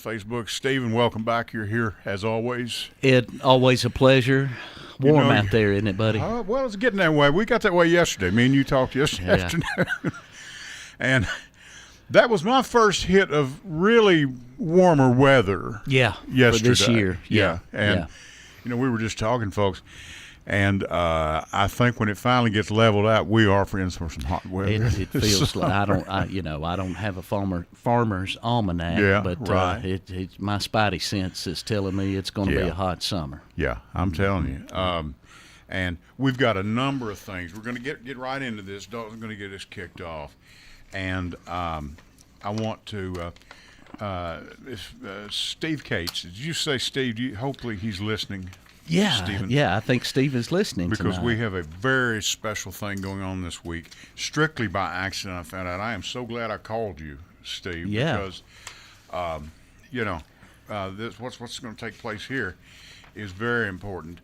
Facebook. Stephen, welcome back. You're here as always. Ed, always a pleasure. Warm out there, isn't it, buddy? Well, it's getting that way. We got that way yesterday. Me and you talked yesterday afternoon. And that was my first hit of really warmer weather. Yesterday. For this year. And, we were just talking, folks. And I think when it finally gets leveled out, we are friends for some hot weather. It feels like I don't have a farmer's almanac, but my spidey sense is telling me it's going to be a hot summer. Yeah, I'm telling you. And we've got a number of things. We're going to get right into this. Dalton's going to get us kicked off, and I want to. Steve Cates. Did you say Steve? Hopefully he's listening. Yeah, I think Steve is listening because tonight. We have a very special thing going on this week. Strictly by accident, I found out. I am so glad I called you, Steve. Yeah. Because, what's going to take place here is very important.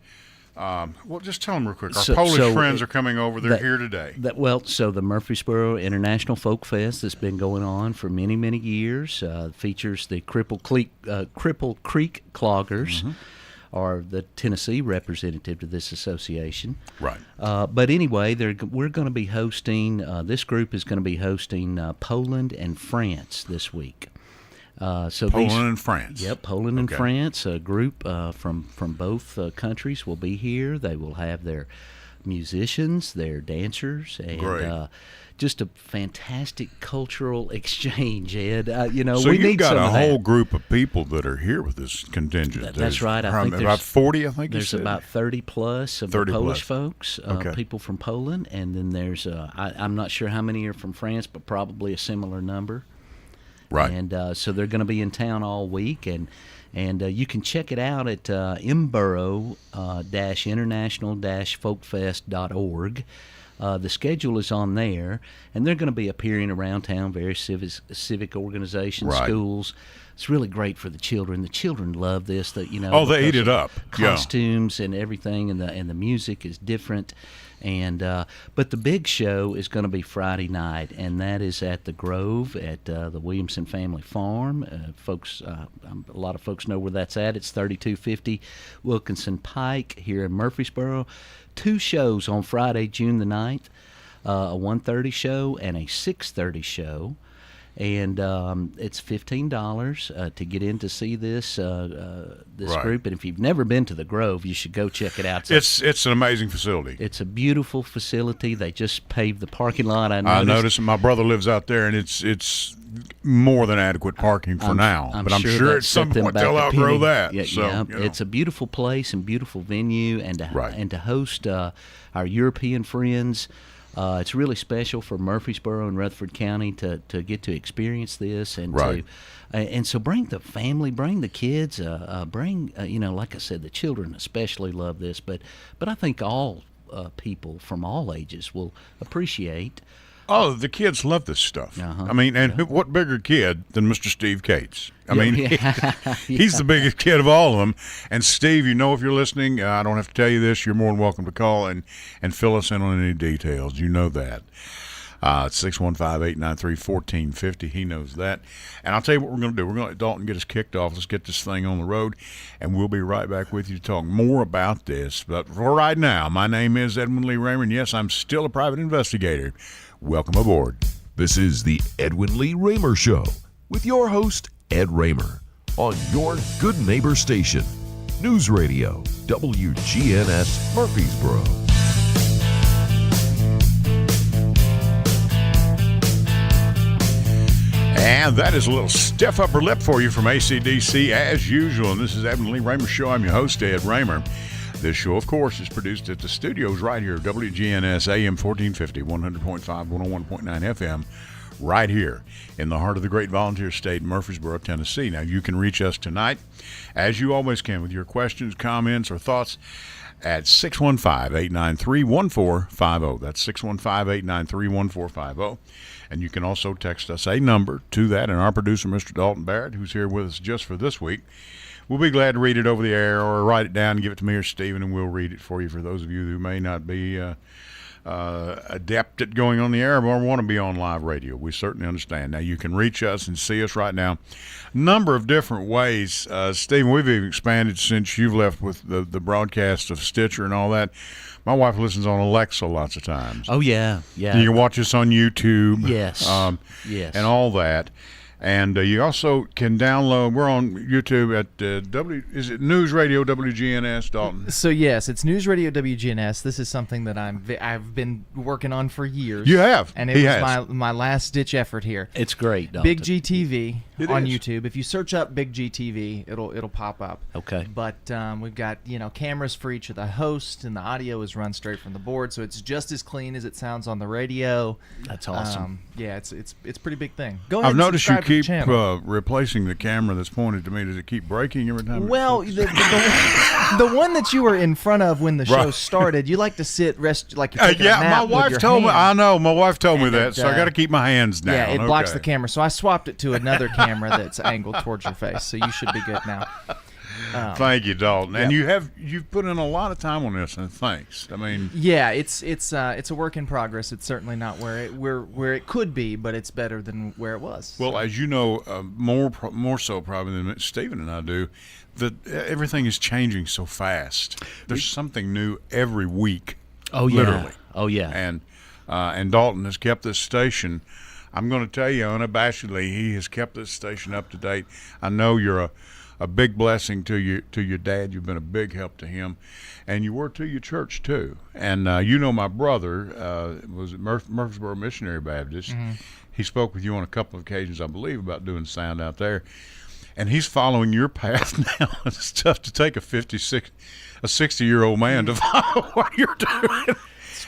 Well, just tell them real quick. Our Polish friends are coming over. They're here today. So the Murfreesboro International Folk Fest that's been going on for many, many years features the Cripple Creek Cloggers. Mm-hmm. Are the Tennessee representative to this association. Right. But anyway, we're going to be hosting, this group is going to be hosting Poland and France this week. Poland and France. Yep, Poland and France. A group from both countries will be here. They will have their musicians, their dancers, and just a fantastic cultural exchange, Ed. So we you've need got some a of that. whole group of people that are here with this contingent. That's right. I think about 40. I think there's about 30 plus of the Polish folks, people from Poland, and then there's I'm not sure how many are from France, but probably a similar number. Right. And so they're going to be in town all week, and you can check it out at mboro-international-folkfest.org. The schedule is on there, and they're going to be appearing around town, various civic organizations, schools. It's really great for the children. The children love this. They eat it up. Costumes and everything, and the music is different. And but the big show is going to be Friday night, and that is at the Grove at the Williamson Family Farm. A lot of folks know where that's at. It's 3250 Wilkinson Pike here in Murfreesboro. 2 shows on Friday, June the 9th, a 1:30 show and a 6:30 show. And it's $15 to get in to see this group. And if you've never been to the Grove, you should go check it out. It's an amazing facility. It's a beautiful facility. They just paved the parking lot. I noticed. My brother lives out there, and it's more than adequate parking for now. I'm sure at some point they'll outgrow that. It's a beautiful place and beautiful venue, and to host our European friends. It's really special for Murfreesboro and Rutherford County to get to experience this, and so bring the family, bring the kids, bring like I said, the children especially love this, but I think all people from all ages will appreciate. Oh, the kids love this stuff. I mean, and what bigger kid than Mr. Steve Cates? He's the biggest kid of all of them. And Steve, if you're listening, I don't have to tell you this. You're more than welcome to call and fill us in on any details. You know that. It's 615-893-1450. He knows that. And I'll tell you what we're going to do. We're going to let Dalton get us kicked off. Let's get this thing on the road, and we'll be right back with you to talk more about this. But for right now, my name is Edwin Lee Raymer, and yes, I'm still a private investigator. Welcome aboard. This is the Edwin Lee Raymer Show with your host, Ed Raymer, on your good neighbor station, News Radio, WGNS Murfreesboro. And that is a little stiff upper lip for you from AC/DC as usual. And this is Edwin Lee Raymer Show. I'm your host, Ed Raymer. This show, of course, is produced at the studios right here, WGNS AM 1450, 100.5, 101.9 FM, right here in the heart of the great volunteer state, Murfreesboro, Tennessee. Now, you can reach us tonight, as you always can, with your questions, comments, or thoughts at 615-893-1450. That's 615-893-1450. And you can also text us a number to that, and our producer, Mr. Dalton Barrett, who's here with us just for this week, we'll be glad to read it over the air or write it down and give it to me or Stephen, and we'll read it for you for those of you who may not be adept at going on the air or want to be on live radio. We certainly understand. Now, you can reach us and see us right now. Number of different ways. Stephen, we've even expanded since you've left with the broadcast of Stitcher and all that. My wife listens on Alexa lots of times. Oh, yeah. You can watch us on YouTube. Yes. Yes. And all that. And you also can download. We're on YouTube at is it News Radio WGNS, Dalton? So yes, it's News Radio WGNS. This is something that I've been working on for years. You have, and it was my last ditch effort here. It's great, Dalton. Big G TV on is. YouTube. If you search up Big G TV, it'll pop up. Okay. But we've got cameras for each of the hosts, and the audio is run straight from the board, so it's just as clean as it sounds on the radio. That's awesome. Yeah, it's a pretty big thing. Go ahead. I've noticed you keep channel. replacing the camera that's pointed to me. Does it keep breaking every time? Well, the one that you were in front of when the show started, you like to rest like you're taking a nap. My wife told me. I know. My wife told me that, so I got to keep my hands down. Yeah, it blocks the camera. So I swapped it to another camera that's angled towards your face. So you should be good now. Thank you, Dalton. Yep. And you've put in a lot of time on this, and thanks. I mean, yeah, it's a work in progress. It's certainly not where it could be, but it's better than where it was. Well, as you know, more so probably than Stephen and I do, that everything is changing so fast. There's something new every week. Oh yeah. Literally. Oh yeah. And Dalton has kept this station. I'm going to tell you unabashedly, he has kept this station up to date. I know you're a big blessing to your dad. You've been a big help to him, and you were to your church too. And my brother was at Murfreesboro Missionary Baptist. Mm-hmm. He spoke with you on a couple of occasions, I believe, about doing sound out there. And he's following your path now. It's tough to take a 60-year-old man to follow what you're doing.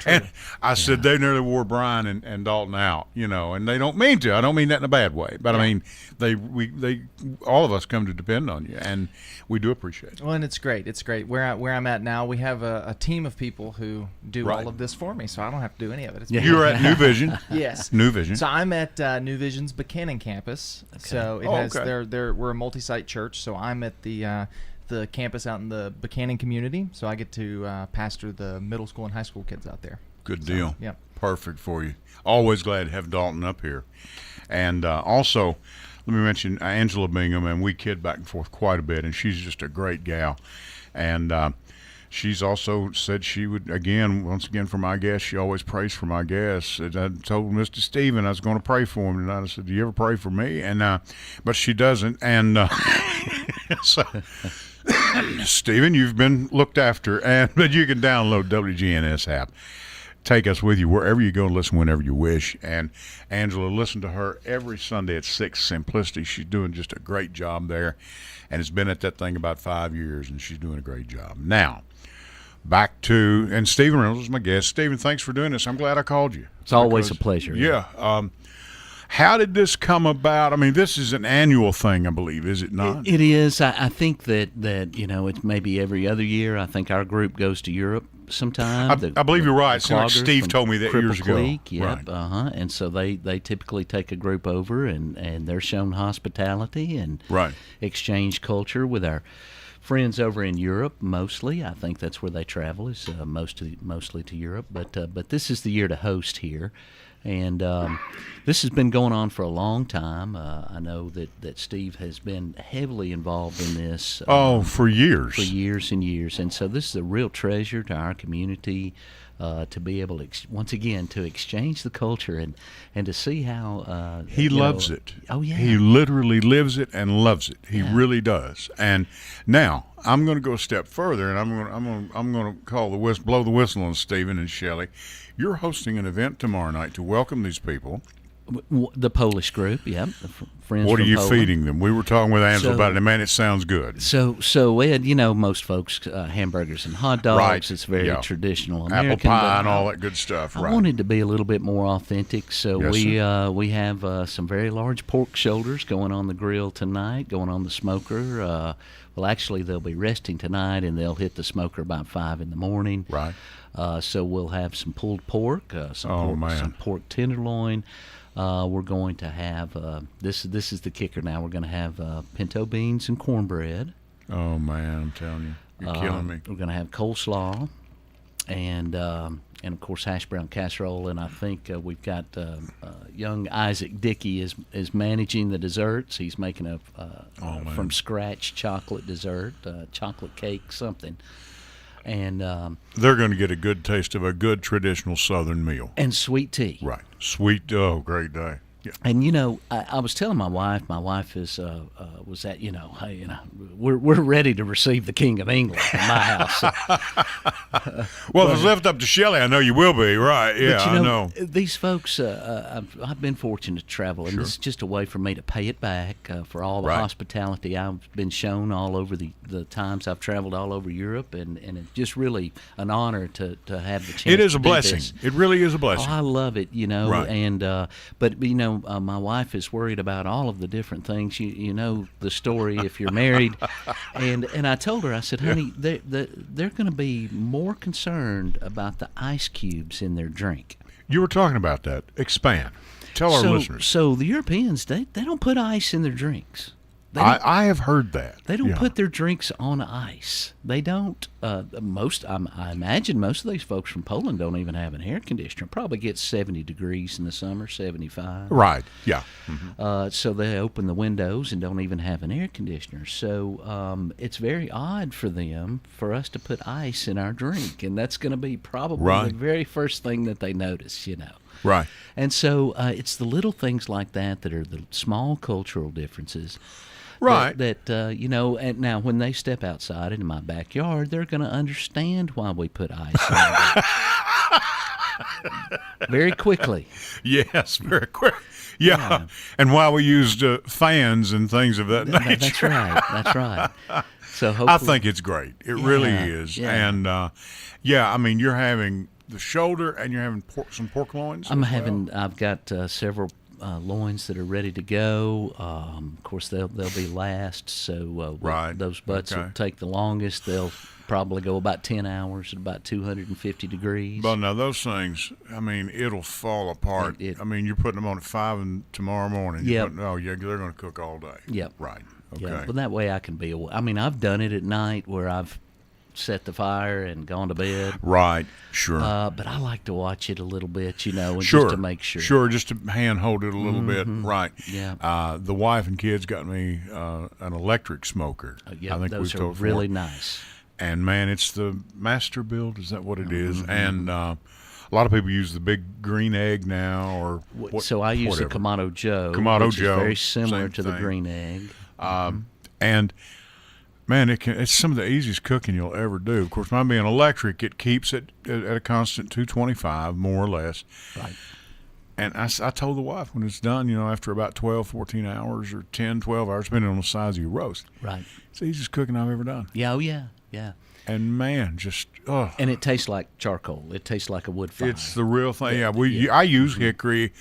And I said they nearly wore Brian and Dalton out, and they don't mean to. I don't mean that in a bad way, but I mean they all of us come to depend on you, and we do appreciate it. Well, and it's great. It's great. Where I'm at now, we have a team of people who do all of this for me, so I don't have to do any of it. You're at New Vision. Yes, New Vision. So I'm at New Vision's Buchanan campus. Okay. So it has we're a multi-site church. So I'm at the campus out in the Buchanan community, so I get to pastor the middle school and high school kids out there. Good deal. Yep. Perfect for you. Always glad to have Dalton up here. And also, let me mention Angela Bingham, and we kid back and forth quite a bit, and she's just a great gal. And she's also said she would, once again for my guests, she always prays for my guests. I told Mr. Stephen I was going to pray for him tonight. I said, do you ever pray for me? And but she doesn't. And so... Stephen, you've been looked after, but you can download WGNS app. Take us with you wherever you go and listen whenever you wish. And Angela, listen to her every Sunday at 6, Simplicity. She's doing just a great job there, and has been at that thing about 5 years, and she's doing a great job. Now, back to, and Stephen Reynolds is my guest. Stephen, thanks for doing this. I'm glad I called you. It's always a pleasure. Yeah. How did this come about? I mean, this is an annual thing, I believe, is it not? It is. I think that it's maybe every other year. I think our group goes to Europe sometime. I believe you're right. Steve told me that years ago. Yep, right. And so they typically take a group over, and they're shown hospitality and exchange culture with our friends over in Europe. Mostly, I think that's where they travel, is mostly to Europe. But this is the year to host here. And this has been going on for a long time. I know that Steve has been heavily involved in this. For years. For years and years. And so this is a real treasure to our community, to be able to, once again, to exchange the culture and to see how... he loves it. Oh, yeah. He literally lives it and loves it. He really does. And now, I'm going to go a step further, and I'm going to blow the whistle on Stephen and Shelley. You're hosting an event tomorrow night to welcome these people. The Polish group, yeah. Friends. What are you Poland. feeding them? We were talking with Angela about it, and man, it sounds good. So Ed, most folks, hamburgers and hot dogs. Right. It's very traditional American. Apple pie and all that good stuff. I wanted to be a little bit more authentic, so we have some very large pork shoulders going on the grill tonight, going on the smoker. Well, actually, they'll be resting tonight, and they'll hit the smoker about 5 in the morning. Right. So we'll have some pulled pork, some pork tenderloin. We're going to have this is the kicker. Now we're going to have pinto beans and cornbread. Oh man, I'm telling you, you're killing me. We're going to have coleslaw. and of course hash brown casserole. And I think we've got young Isaac Dickey is managing the desserts. He's making a from scratch chocolate dessert, chocolate cake, something. And they're going to get a good taste of a good traditional Southern meal. And sweet tea. Right. Sweet. Oh, great day. Yeah. And I was telling my wife is was that hey, we're ready to receive the King of England in my house. Well, if it's left up to Shelley, I know you will be, right? Yeah, but, I know. These folks, I've been fortunate to travel, and this is just a way for me to pay it back for all the hospitality I've been shown all over the times I've traveled all over Europe, and it's just really an honor to have the chance. It is to a do blessing. this. It really is a blessing. Oh, I love it, Right. and but my wife is worried about all of the different things. You know the story if you're married, and I told her, I said, honey, they're going to be more concerned about the ice cubes in their drink. You were talking about that. Expand. Tell our listeners. So the Europeans, they don't put ice in their drinks. I have heard that. They don't put their drinks on ice. They don't. I imagine most of these folks from Poland don't even have an air conditioner. Probably gets 70 degrees in the summer, 75. Right. Yeah. Mm-hmm. So they open the windows and don't even have an air conditioner. So it's very odd for us to put ice in our drink, and that's going to be probably the very first thing that they notice. Right. And so it's the little things like that are the small cultural differences. Right. That and now when they step outside into my backyard, they're going to understand why we put ice on it. Very quickly. Yes, very quick. Yeah. And why we used fans and things of that nature. That's right. So I think it's great. It really is. Yeah. And, I mean, you're having the shoulder and you're having some pork loins? I've got several loins that are ready to go. Of course, they'll be last, so those butts will take the longest. They'll probably go about 10 hours at about 250 degrees. But now those things, I mean, it'll fall apart. I mean, you're putting them on at 5 and tomorrow morning. Yeah. They're going to cook all day. Yep. Right. Okay. Yeah, but that way I can be away. I mean, I've done it at night where I've set the fire and gone to bed. Right, sure. But I like to watch it a little bit, and just to make sure. Sure, just to handhold it a little bit. Right. Yeah. The wife and kids got me an electric smoker. I think those are really nice. And, man, it's the master build. Is that what it is? And a lot of people use the big green egg now. So I use the Kamado Joe, which is very similar to the green egg. And man, it's some of the easiest cooking you'll ever do. Of course, mine being electric, it keeps it at a constant 225, more or less. Right. And I told the wife when it's done, after about 12, 14 hours or 10, 12 hours, depending on the size of your roast. Right. It's the easiest cooking I've ever done. Yeah, yeah. And, man, just, And it tastes like charcoal. It tastes like a wood fire. It's the real thing. Yeah, I use hickory.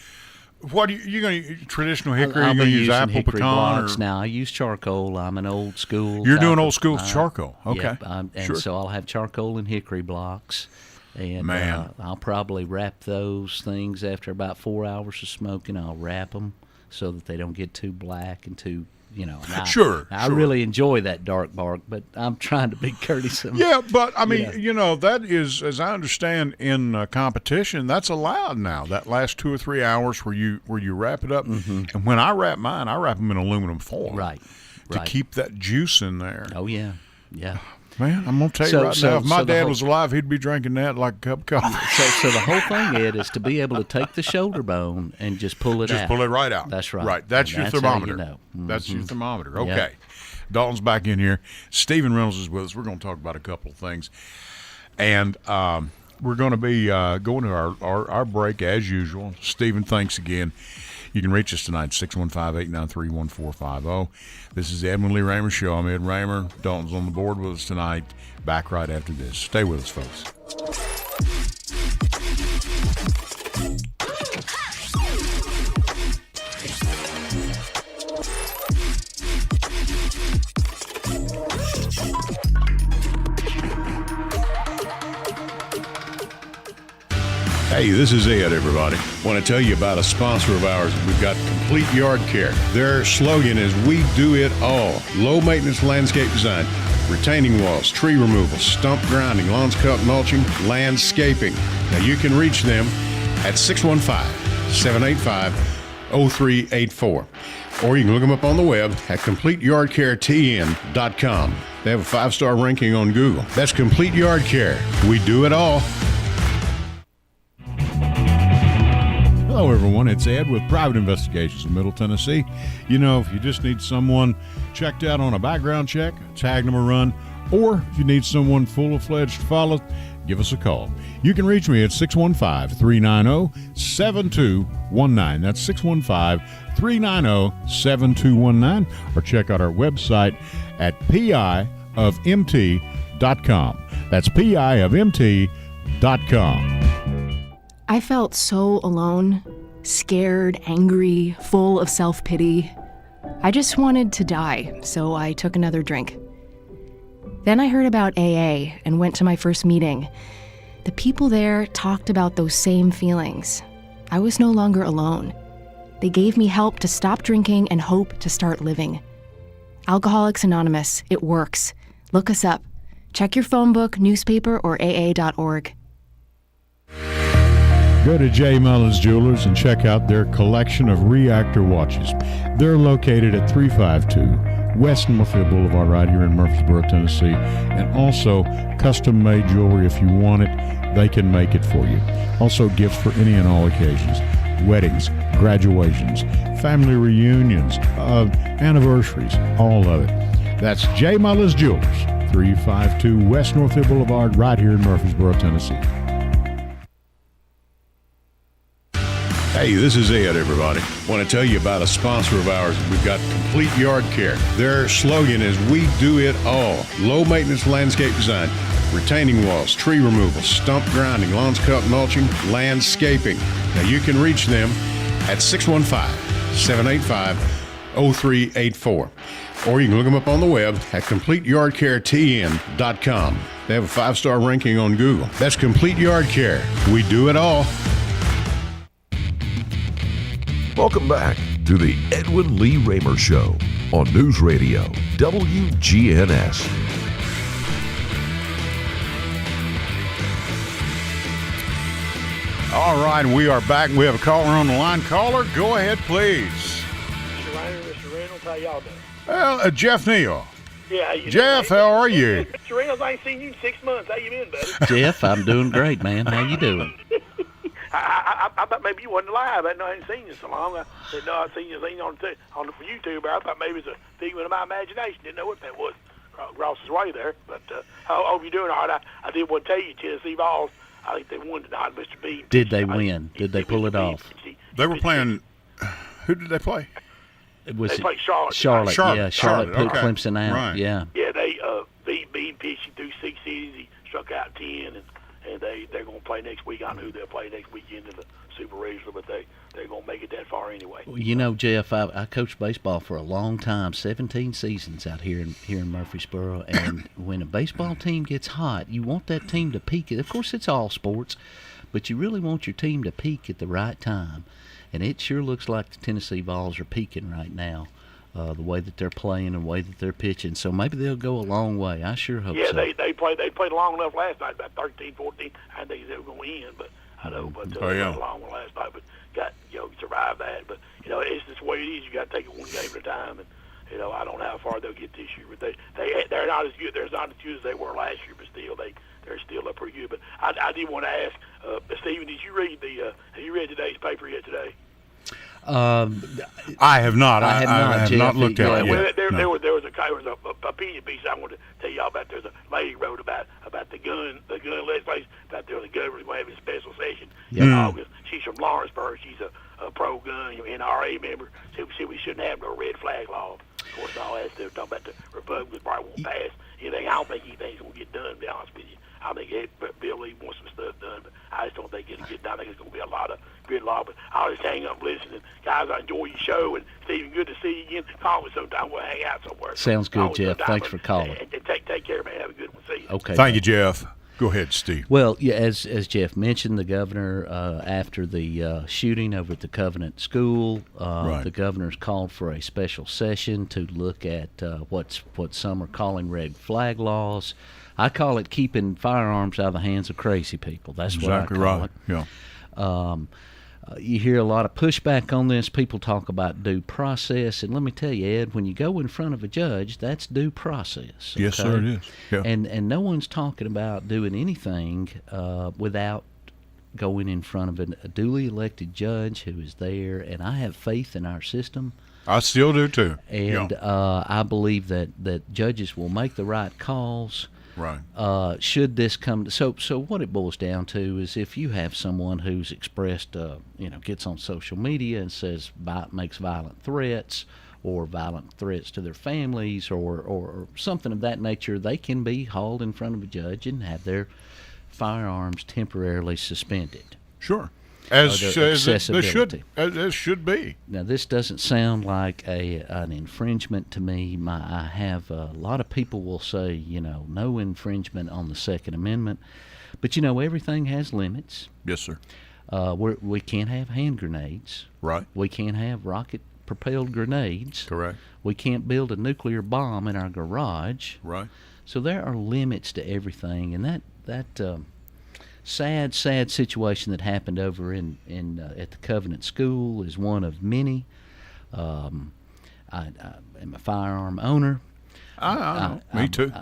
What are you going to traditional hickory? I'll you going to use apple pecan? Blocks now. I use charcoal. I'm an old school. You're doing old school charcoal. Okay. Yep, and so I'll have charcoal and hickory blocks. And I'll probably wrap those things after about 4 hours of smoking. I'll wrap them so that they don't get too black and too, I really enjoy that dark bark, but I'm trying to be courteous. Yeah, but I mean, that is, as I understand, in competition, that's allowed now. That last 2 or 3 hours where you wrap it up, and when I wrap mine, I wrap them in aluminum foil, right, to keep that juice in there. Oh yeah. Man, I'm going to tell you now, if my dad was alive, he'd be drinking that like a cup of coffee. So the whole thing, Ed, is to be able to take the shoulder bone and just pull it out. Just pull it right out. That's right. Right. That's your thermometer. How you know. That's your thermometer. Okay. Yep. Dalton's back in here. Stephen Reynolds is with us. We're going to talk about a couple of things. And we're going to be going to our break as usual. Stephen, thanks again. You can reach us tonight, 615-893-1450. This is the Edwin Lee Raymer Show. I'm Ed Raymer. Dalton's on the board with us tonight. Back right after this. Stay with us, folks. Hey, this is Ed, everybody. Want to tell you about a sponsor of ours. We've got Complete Yard Care. Their slogan is, "We do it all." Low maintenance landscape design. retaining walls, tree removal, stump grinding, lawns cut, mulching, landscaping. Now you can reach them at 615-785-0384. Or you can look them up on the web at CompleteYardCareTN.com. They have a 5-star ranking on Google. That's Complete Yard Care. We do it all. Hello, everyone. It's Ed with Private Investigations in Middle Tennessee. You know, if you just need someone checked out on a background check, tag them a run, or if you need someone full-fledged to follow, give us a call. You can reach me at 615-390-7219. That's 615-390-7219. Or check out our website at piofmt.com. That's piofmt.com. I felt so alone, scared, angry, full of self-pity. I just wanted to die, so I took another drink. Then I heard about AA and went to my first meeting. The people there talked about those same feelings. I was no longer alone. They gave me help to stop drinking and hope to start living. Alcoholics Anonymous, it works. Look us up. Check your phone book, newspaper, or aa.org. Go to J. Mullins Jewelers and check out their collection of reactor watches. They're located at 352 West Northfield Boulevard right here in Murfreesboro, Tennessee. And also custom-made jewelry. If you want it, they can make it for you. Also gifts for any and all occasions. Weddings, graduations, family reunions, anniversaries, all of it. That's J. Mullins Jewelers, 352 West Northfield Boulevard right here in Murfreesboro, Tennessee. Hey, this is Ed, everybody. Want to tell you about a sponsor of ours. We've got Complete Yard Care. Their slogan is, we do it all. Low maintenance landscape design, retaining walls, tree removal, stump grinding, lawns cut, mulching, landscaping. Now you can reach them at 615-785-0384. Or you can look them up on the web at CompleteYardCareTN.com. They have a 5-star ranking on Google. That's Complete Yard Care. We do it all. Welcome back to the Edwin Lee Raymer Show on News Radio WGNS. All right, we are back. We have a caller on the line. Caller, go ahead, please. Mr. Raymer, Mr. Reynolds, how y'all doing? Well, Jeff Neal. Yeah, how you Jeff, doing? how are you? Mr. Reynolds, I ain't seen you in 6 months. How you been, buddy? Jeff, I'm doing great, man. How you doing? I thought maybe you wasn't live. I hadn't seen you so long. I didn't know I'd seen you on the YouTube. I thought maybe it was a figment of my imagination. Didn't know what that was. Ross's way there. But I hope you're doing all right. I did want to tell you, Tennessee Vols, I think they won tonight, Mr. B. Did they win? Did they pull it off? They were playing. Who did they play? They played Charlotte. Charlotte put okay. Clemson out. Right. Yeah, they beat pitching through 6 innings. He struck out 10, and they're going to play next week. I know who they'll play next weekend in the Super Regional, but they're going to make it that far anyway. Well, you know, Jeff, I coached baseball for a long time, 17 seasons out here in Murfreesboro, and when a baseball team gets hot, you want that team to peak. Of course, it's all sports, but you really want your team to peak at the right time, and it sure looks like the Tennessee Vols are peaking right now. The way that they're playing and the way that they're pitching. So maybe they'll go a long way. I sure hope so. Yeah, they played long enough last night, about 13, 14. I think they were going to win, but I know. But they played a long one last night, but survived that. But it's just the way it is. You got to take it one game at a time. And I don't know how far they'll get this year, but they're not as good. They're not as good as they were last year, but still they're still up pretty good. But I did want to ask Stephen, did you read have you read today's paper yet today? I have not. I have not looked at it yet. There was a opinion piece I wanted to tell y'all about. There's a lady wrote about the gun legislation, about the government going to have a special session in August. She's from Lawrenceburg. She's a pro-gun NRA member. She we shouldn't have no red flag law. Of course, all that stuff talking about the Republicans probably won't pass anything. I don't think anything's going to get done, to be honest with you. I think Bill Lee wants some stuff done, but I just don't think it'll get done. I think it's going to be a lot of gridlock, but I'll just hang up listening. Guys, I enjoy your show, and Stephen, good to see you again. Call me sometime. We'll hang out somewhere. Sounds good, Jeff. Thanks for calling. And take care, man. Have a good one. See you. Okay. Thank you, Jeff. Go ahead, Steve. Well, yeah, as Jeff mentioned, the governor, after the shooting over at the Covenant School, the governor's called for a special session to look at what some are calling red flag laws. I call it keeping firearms out of the hands of crazy people. That's exactly what I call right. it. Yeah. You hear a lot of pushback on this. People talk about due process, and let me tell you, Ed, when you go in front of a judge, that's due process. Okay? Yes, sir, it is. Yeah. And no one's talking about doing anything without going in front of a duly elected judge who is there, and I have faith in our system. I still do too. And I believe that judges will make the right calls. Right. Should this come to, so what it boils down to is if you have someone who's expressed, gets on social media and says makes violent threats or violent threats to their families or something of that nature, they can be hauled in front of a judge and have their firearms temporarily suspended. Sure. As it should be. Now, this doesn't sound like an infringement to me. I have a lot of people will say, no infringement on the Second Amendment, but everything has limits. Yes, sir. We can't have hand grenades. Right. We can't have rocket-propelled grenades. Correct. We can't build a nuclear bomb in our garage. Right. So there are limits to everything, and that sad situation that happened over in at the Covenant School is one of many. I am a firearm owner. I know. Me too.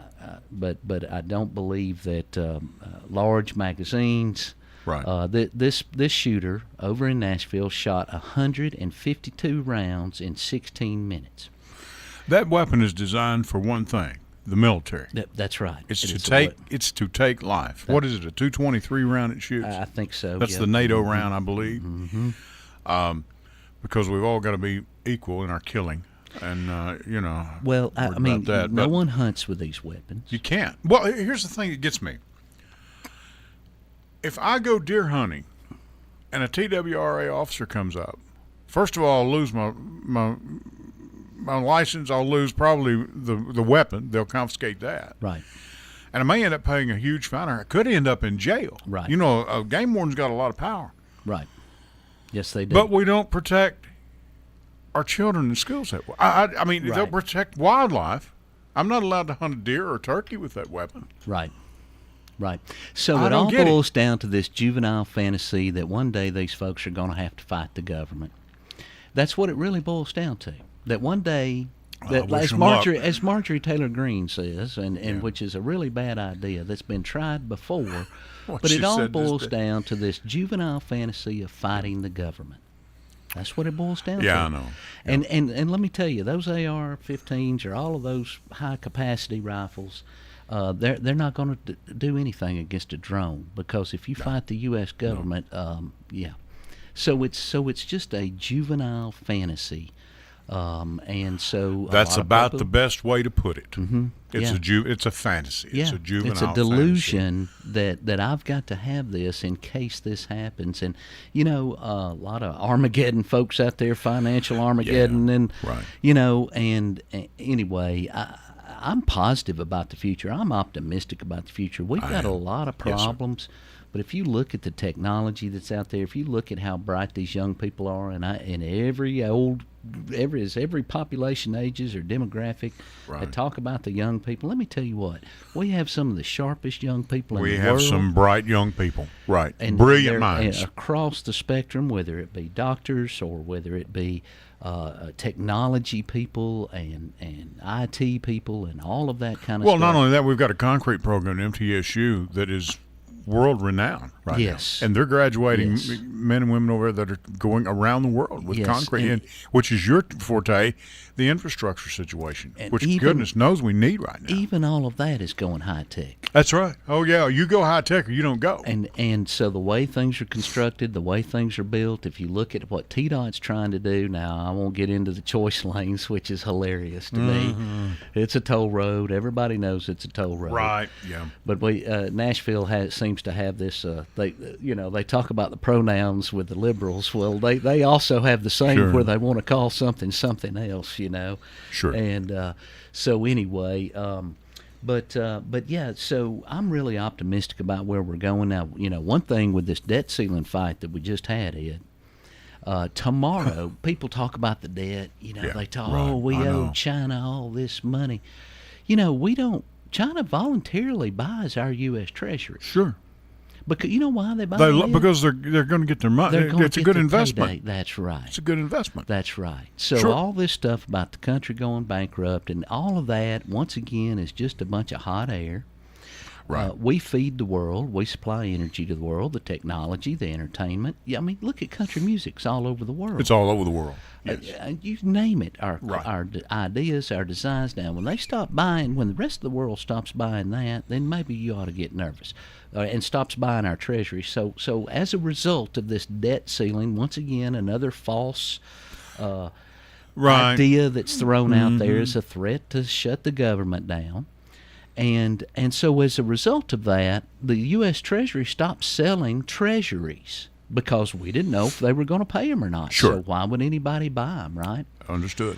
But I don't believe that large magazines. Right. This shooter over in Nashville shot 152 rounds in 16 minutes. That weapon is designed for one thing. The military. That's right. It's to take life. What is it? A 223 round it shoots? I think so. That's the NATO round, I believe. Mm-hmm. Because we've all got to be equal in our killing, and Well, I mean, no one hunts with these weapons. You can't. Well, here's the thing that gets me. If I go deer hunting, and a TWRA officer comes up, first of all, I'll lose my license. I'll lose probably the weapon. They'll confiscate that. Right. And I may end up paying a huge fine. Or I could end up in jail. Right. A game warden's got a lot of power. Right. Yes, they do. But we don't protect our children in schools that way. I mean, they'll protect wildlife. I'm not allowed to hunt a deer or a turkey with that weapon. Right. Right. So it all boils down to this juvenile fantasy that one day these folks are going to have to fight the government. That's what it really boils down to. That one day, as Marjorie Taylor Greene says, and which is a really bad idea that's been tried before, but it all boils down to this juvenile fantasy of fighting the government. That's what it boils down to. Yeah, I know. Yeah. And let me tell you, those AR-15s or all of those high-capacity rifles, they're not going to do anything against a drone, because if you fight the U.S. government, So it's just a juvenile fantasy. And so that's about the best way to put it. Mm-hmm. It's a fantasy. Yeah. It's a juvenile fantasy. It's a delusion that I've got to have this in case this happens. And a lot of Armageddon folks out there, financial Armageddon, and and anyway, I'm positive about the future. I'm optimistic about the future. We've got a lot of problems. Yes, but if you look at the technology that's out there, if you look at how bright these young people are, and every population ages or demographic, they talk about the young people. Let me tell you what, we have some of the sharpest young people in the world. We have some bright young people, right? And brilliant minds across the spectrum, whether it be doctors or whether it be technology people and IT people and all of that kind of stuff. Well, not only that, we've got a concrete program at MTSU that is world-renowned right now. And they're graduating men and women over there that are going around the world with concrete, which is your forte, the infrastructure situation, which goodness knows we need right now. Even all of that is going high-tech. That's right. Oh, yeah. You go high-tech or you don't go. And so the way things are constructed, the way things are built, if you look at what TDOT's trying to do, now I won't get into the choice lanes, which is hilarious to me. It's a toll road. Everybody knows it's a toll road. Right, yeah. But Nashville seems to have this, they talk about the pronouns with the liberals. Well, they also have the same where they want to call something else, Sure. And so anyway, But yeah, so I'm really optimistic about where we're going now. One thing with this debt ceiling fight that we just had, Ed. Tomorrow, people talk about the debt. They talk, we owe China all this money. We don't. China voluntarily buys our U.S. Treasury. Sure. Because you know why they buy it? Because they're going to get their money. It's a good investment. Payday. That's right. It's a good investment. That's right. So all this stuff about the country going bankrupt and all of that, once again, is just a bunch of hot air. Right. We feed the world. We supply energy to the world, the technology, the entertainment. Yeah, I mean, look at country music. It's all over the world. It's all over the world. Yes. You name it. Our ideas, our designs. Now, when they stop buying, when the rest of the world stops buying that, then maybe you ought to get nervous and stops buying our treasury. So as a result of this debt ceiling, once again, another false idea that's thrown out there as a threat to shut the government down. And so as a result of that, the U.S. Treasury stopped selling treasuries because we didn't know if they were going to pay them or not. Sure. So why would anybody buy them, right? Understood.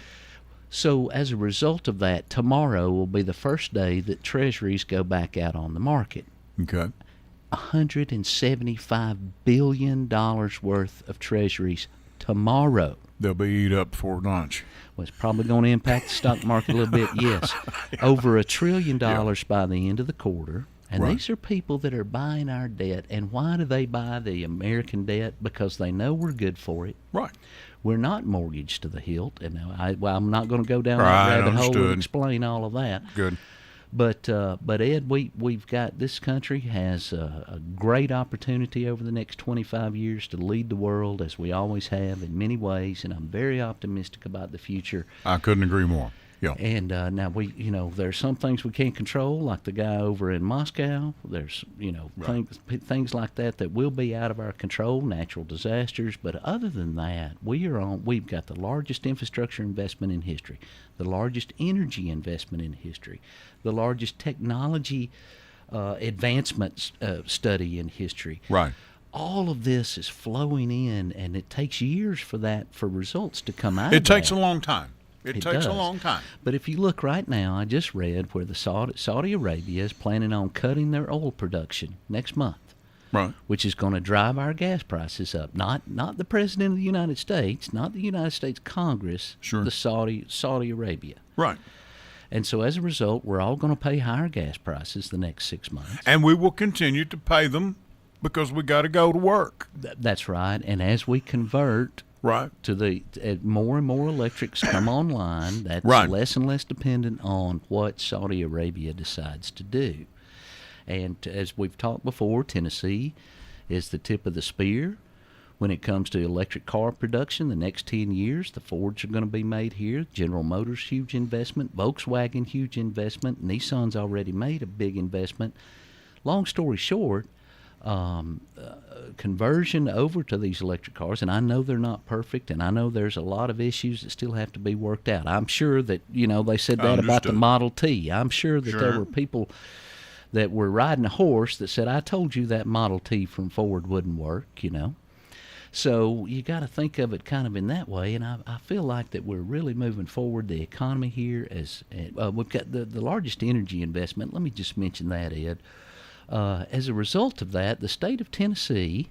So as a result of that, tomorrow will be the first day that treasuries go back out on the market. Okay. $175 billion worth of treasuries tomorrow. They'll be eat up before lunch. Well, it's probably going to impact the stock market a little bit, yes. Over $1 trillion by the end of the quarter. And these are people that are buying our debt. And why do they buy the American debt? Because they know we're good for it. Right. We're not mortgaged to the hilt. And I'm not going to go down that rabbit hole and explain all of that. Good. But Ed, we've got, this country has a great opportunity over the next 25 years to lead the world, as we always have in many ways, and I'm very optimistic about the future. I couldn't agree more. Yeah. And now there's some things we can't control, like the guy over in Moscow. There's things like that will be out of our control, natural disasters. But other than that, we've got the largest infrastructure investment in history, the largest energy investment in history, the largest technology advancement study in history. Right. All of this is flowing in, and it takes years for results to come out. It takes a long time. It takes a long time. But if you look right now, I just read where the Saudi Arabia is planning on cutting their oil production next month. Right. Which is going to drive our gas prices up. Not the President of the United States, not the United States Congress, the Saudi Arabia. Right. And so as a result, we're all going to pay higher gas prices the next 6 months. And we will continue to pay them because we got to go to work. That's right. And as we convert to more and more electrics come online, that's less and less dependent on what Saudi Arabia decides to do. And as we've talked before, Tennessee is the tip of the spear when it comes to electric car production. The next 10 years, the Fords are going to be made here. General Motors, huge investment. Volkswagen, huge investment. Nissan's already made a big investment. Long story short, conversion over to these electric cars, and I know they're not perfect, and I know there's a lot of issues that still have to be worked out. I'm sure that, they said that about the Model T. I'm sure that there were people that were riding a horse that said, I told you that Model T from Ford wouldn't work, So you got to think of it kind of in that way, and I feel like that we're really moving forward. The economy here, we've got the largest energy investment. Let me just mention that, Ed. As a result of that, the state of Tennessee,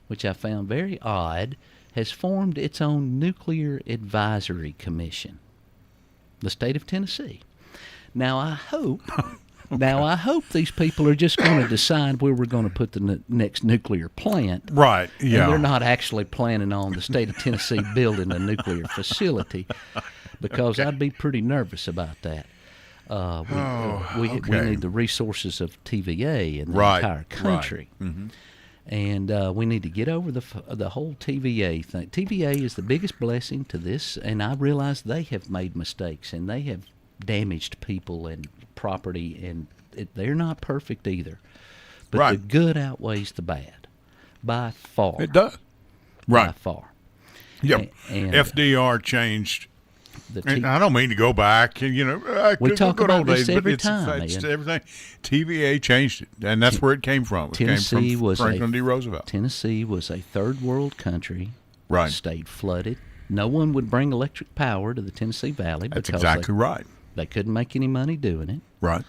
which I found very odd, has formed its own nuclear advisory commission. The state of Tennessee. Now I hope these people are just going to decide where we're going to put the next nuclear plant. Right, yeah. And they're not actually planning on the state of Tennessee building a nuclear facility, because I'd be pretty nervous about that. We need the resources of TVA in the entire country. Right. Mm-hmm. And we need to get over the whole TVA thing. TVA is the biggest blessing to this, and I realize they have made mistakes, and they have damaged people and property, and they're not perfect either. But the good outweighs the bad, by far. It does. By far. Yep. And FDR changed. And I don't mean to go back, we talk about this every time. It's everything. TVA changed it, and that's where it came from. It came from Franklin D. Roosevelt. Tennessee was a third world country. Right. Stayed flooded. No one would bring electric power to the Tennessee Valley. That's exactly right. They couldn't make any money doing it. Right.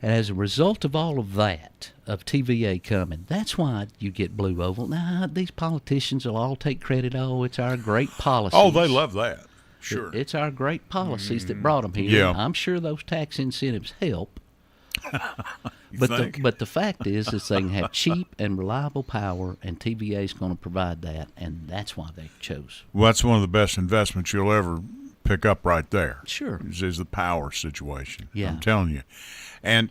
And as a result of all of that, of TVA coming, that's why you get Blue Oval. Now, these politicians will all take credit. Oh, it's our great policies. Oh, they love that. Sure. It's our great policies that brought them here. Yeah. I'm sure those tax incentives help. But the fact is they can have cheap and reliable power, and TVA is going to provide that, and that's why they chose. Well, that's one of the best investments you'll ever pick up right there. Sure. Is the power situation. Yeah. I'm telling you. And,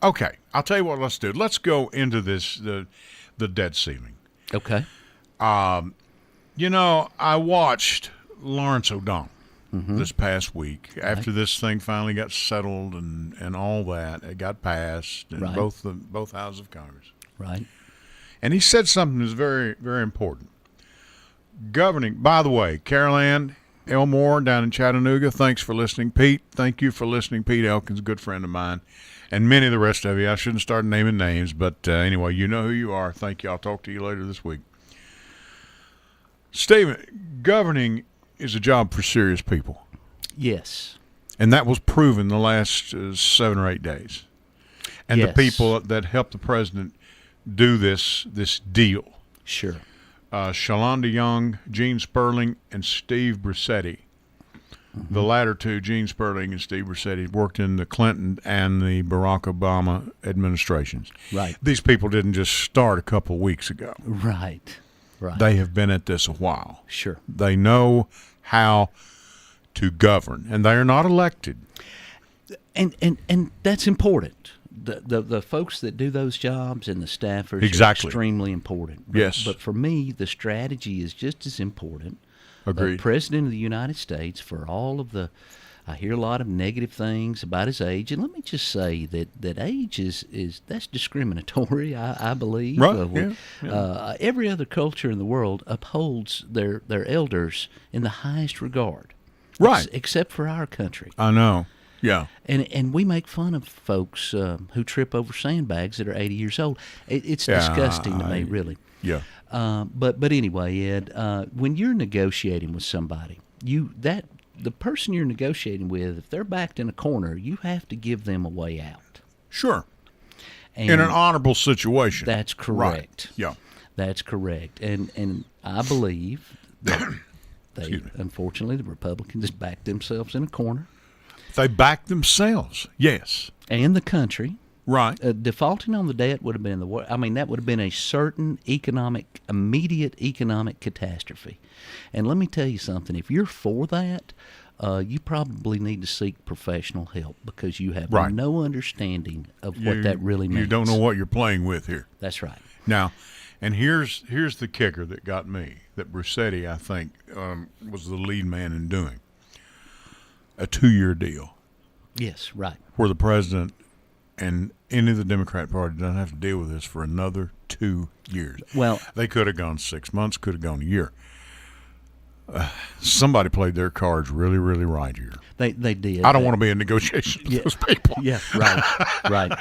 okay, I'll tell you what let's do. Let's go into this, the debt ceiling. Okay. I watched Lawrence O'Donnell this past week after this thing finally got settled and all that. It got passed in both houses of Congress. Right. And he said something that's very, very important. Governing, by the way, Carol Ann Elmore down in Chattanooga, thanks for listening. Pete, thank you for listening. Pete Elkins, a good friend of mine, and many of the rest of you. I shouldn't start naming names, but anyway, you know who you are. Thank you. I'll talk to you later this week. Stephen, governing is a job for serious people. Yes. And that was proven the last 7 or 8 days. And the people that helped the president do this deal. Sure. Shalonda Young, Gene Sperling, and Steve Brissetti. The latter two, Gene Sperling and Steve Brissetti, worked in the Clinton and the Barack Obama administrations. Right. These people didn't just start a couple weeks ago. Right. They have been at this a while. Sure. They know how to govern, and they are not elected. And that's important. The folks that do those jobs and the staffers are extremely important. Yes. But for me, the strategy is just as important. Agreed. The President of the United States, for all of I hear a lot of negative things about his age, and let me just say that age that's discriminatory. I believe. Right. Every other culture in the world upholds their elders in the highest regard. Right. Except for our country. I know. Yeah. And we make fun of folks who trip over sandbags that are 80 years old. It's disgusting to me, really. Yeah. But anyway, Ed, when you're negotiating with somebody, the person you're negotiating with, if they're backed in a corner, you have to give them a way out. Sure. And in an honorable situation. That's correct. Right. Yeah. That's correct. And I believe that unfortunately, the Republicans backed themselves in a corner. They backed themselves, yes. And the country. Right. Defaulting on the debt would have been that would have been a certain immediate economic catastrophe. And let me tell you something. If you're for that, you probably need to seek professional help because you have no understanding of what that really means. You don't know what you're playing with here. That's right. Now, and here's the kicker that got me, that Brissetti, I think, was the lead man in doing. A 2-year deal. Yes, right. Where the president and any of the Democrat Party doesn't have to deal with this for another 2 years. Well, they could have gone 6 months, could have gone a year. Somebody played their cards really, really right here. They did. I don't want to be in negotiations with those people. Yeah, right.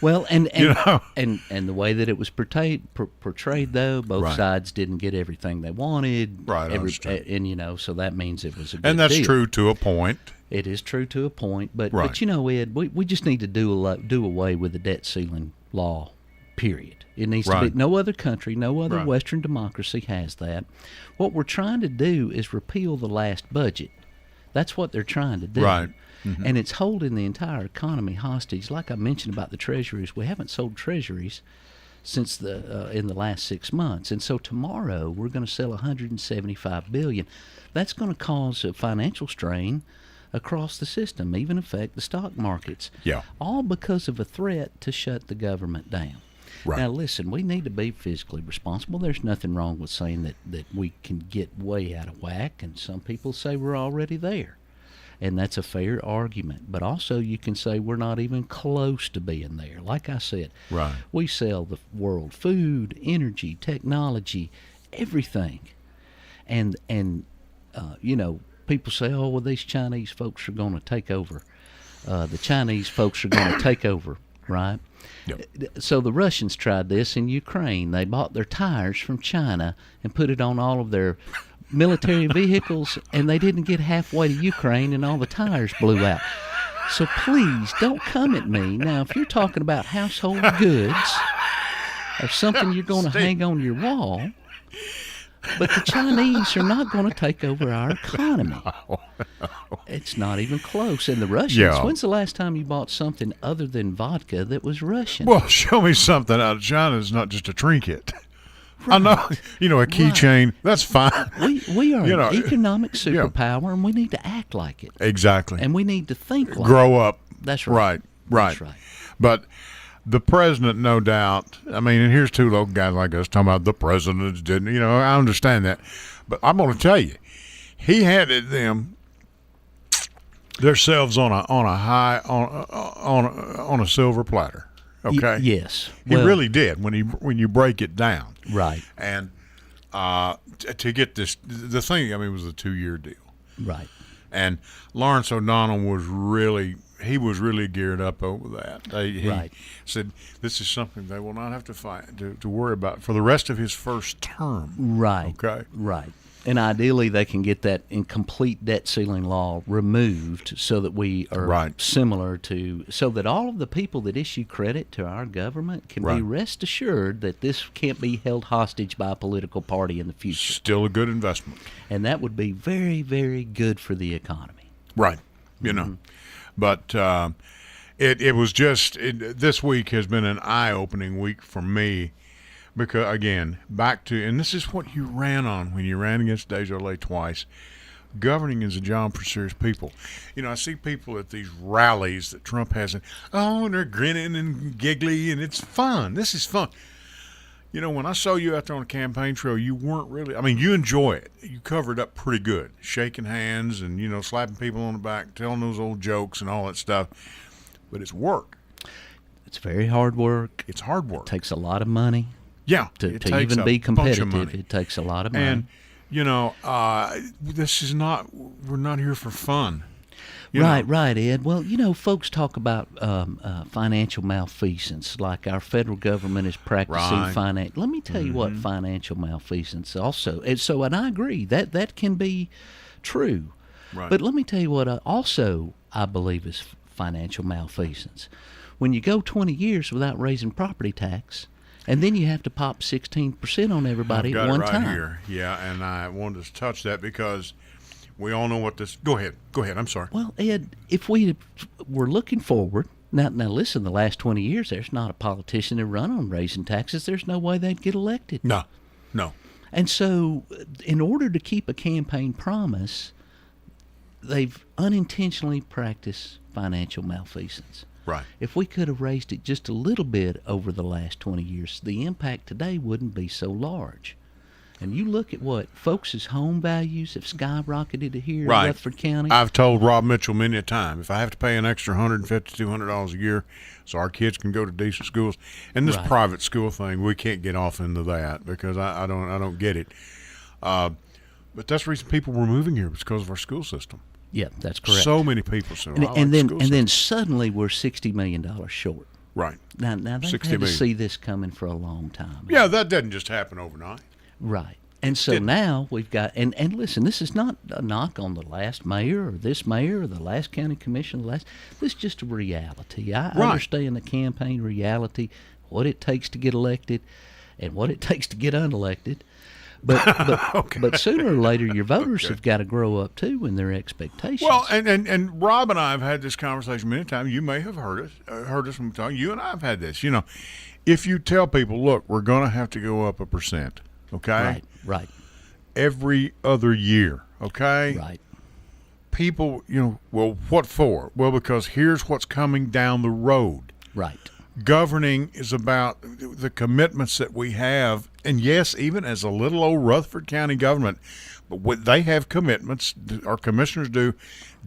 Well, and the way that it was portrayed though, both sides didn't get everything they wanted. Right, and so that means it was a good and that's deal. true to a point. It is true to a point, but Ed, we just need to do away with the debt ceiling law. Period. It needs to be. No other country, no other Western democracy has that. What we're trying to do is repeal the last budget. That's what they're trying to do. Right. Mm-hmm. And it's holding the entire economy hostage. Like I mentioned about the treasuries, we haven't sold treasuries since in the last 6 months. And so tomorrow we're going to sell $175 billion. That's going to cause a financial strain across the system, even affect the stock markets. Yeah. All because of a threat to shut the government down. Right. Now, listen, we need to be fiscally responsible. There's nothing wrong with saying that we can get way out of whack, and some people say we're already there. And that's a fair argument. But also you can say we're not even close to being there. Like I said, we sell the world food, energy, technology, everything. And people say, oh, well, these Chinese folks are going to take over. The Chinese folks are going to take over, right? Yep. So the Russians tried this in Ukraine. They bought their tires from China and put it on all of their military vehicles, and they didn't get halfway to Ukraine, and all the tires blew out. So please don't come at me. Now, if you're talking about household goods or something you're going to hang on your wall, but the Chinese are not going to take over our economy. No. It's not even close. And the Russians, Yeah. when's the last time you bought something other than vodka that was Russian? Well, show me something out of China is not just a trinket. I know, a keychain. That's fine. We are an economic superpower, and we need to act like it. Exactly. And we need to think like Grow up. That's right. Right. That's right. But the president, no doubt, I mean, and here's two local guys like us talking about the presidents didn't, I understand that. But I'm going to tell you, he handed them themselves on a silver platter. Okay. Yes. He really did when you break it down. Right. And to get this, the thing, it was a 2-year deal. Right. And Lawrence O'Donnell was really geared up over that. He said this is something they will not have to fight to worry about for the rest of his first term. Right. Okay. Right. And ideally, they can get that incomplete debt ceiling law removed so that we are similar to, so that all of the people that issue credit to our government can be rest assured that this can't be held hostage by a political party in the future. Still a good investment. And that would be very, very good for the economy. Right. But it was just, this week has been an eye-opening week for me. Because, again, and this is what you ran on when you ran against Desjardins twice. Governing is a job for serious people. I see people at these rallies that Trump has, and they're grinning and giggly, and it's fun. This is fun. When I saw you out there on the campaign trail, you weren't really, you enjoy it. You covered up pretty good, shaking hands and, slapping people on the back, telling those old jokes and all that stuff. But it's work. It's very hard work. It's hard work. It takes a lot of money. Yeah, to even be competitive, it takes a lot of money. And this is not. We're not here for fun. Right, Ed. Well, folks talk about financial malfeasance, like our federal government is practicing finance. Let me tell you what financial malfeasance also. And I agree that can be true. Right. But let me tell you what I believe is financial malfeasance. When you go 20 years without raising property tax. And then you have to pop 16% on everybody at one time. Here. Yeah, and I wanted to touch that because we all know what this. Go ahead. I'm sorry. Well, Ed, if we were looking forward, now listen, the last 20 years, there's not a politician that run on raising taxes. There's no way they'd get elected. No. And so in order to keep a campaign promise, they've unintentionally practiced financial malfeasance. Right. If we could have raised it just a little bit over the last 20 years, the impact today wouldn't be so large. And you look at what folks' home values have skyrocketed here in Rutherford County. I've told Rob Mitchell many a time, if I have to pay an extra $150, $200 a year so our kids can go to decent schools, and this private school thing, we can't get off into that because I don't get it. But that's the reason people were moving here, was because of our school system. Yeah, that's correct. So many people said, and then suddenly we're $60 million short. Right. Now they've had to see this coming for a long time. Yeah, that doesn't just happen overnight. Right. And so now we've got, and listen, this is not a knock on the last mayor or this mayor or the last county commissioner. This is just a reality. I understand the campaign reality, what it takes to get elected and what it takes to get unelected. But sooner or later, your voters have got to grow up too in their expectations. Well, and Rob and I have had this conversation many times. You may have heard us when we talk. You and I have had this. If you tell people, look, we're going to have to go up 1%, okay? Right. Every other year, okay? Right. People, well, what for? Well, because here's what's coming down the road. Right. Governing is about the commitments that we have, and yes, even as a little old Rutherford County government, but what they have commitments, our commissioners do,